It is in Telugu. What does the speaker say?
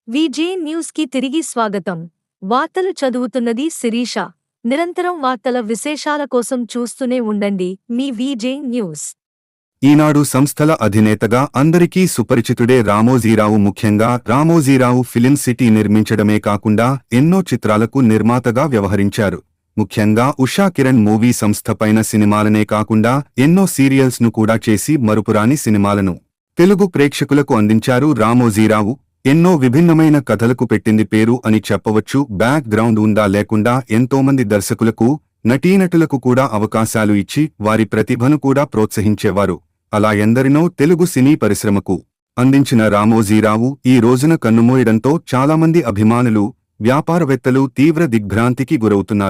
విజే న్యూస్ కి తిరిగి స్వాగతం. వార్తలు చదువుతున్నది శిరీష. నిరంతరం వార్తల విశేషాల కోసం చూస్తూనే ఉండండి మీ విజే న్యూస్. ఈనాడు సంస్థల అధినేతగా అందరికీ సుపరిచితుడే రామోజీరావు. ముఖ్యంగా రామోజీరావు ఫిలిం సిటీ నిర్మించడమే కాకుండా ఎన్నో చిత్రాలకు నిర్మాతగా వ్యవహరించారు. ముఖ్యంగా ఉషా కిరణ్ మూవీ సంస్థపైన సినిమాలనే కాకుండా ఎన్నో సీరియల్స్ ను కూడా చేసి మరుపురాని సినిమాలను తెలుగు ప్రేక్షకులకు అందించారు రామోజీరావు. ఎన్నో విభిన్నమైన కథలకు పెట్టింది పేరు అని చెప్పవచ్చు. బ్యాక్ గ్రౌండ్ ఉందా లేకుండా ఎంతోమంది దర్శకులకు, నటీనటులకు కూడా అవకాశాలు ఇచ్చి వారి ప్రతిభను కూడా ప్రోత్సహించేవారు. అలా ఎందరినో తెలుగు సినీ పరిశ్రమకు అందించిన రామోజీరావు ఈ రోజున కన్నుమూయడంతో చాలామంది అభిమానులు, వ్యాపారవేత్తలు తీవ్ర దిగ్భ్రాంతికి గురవుతున్నారు.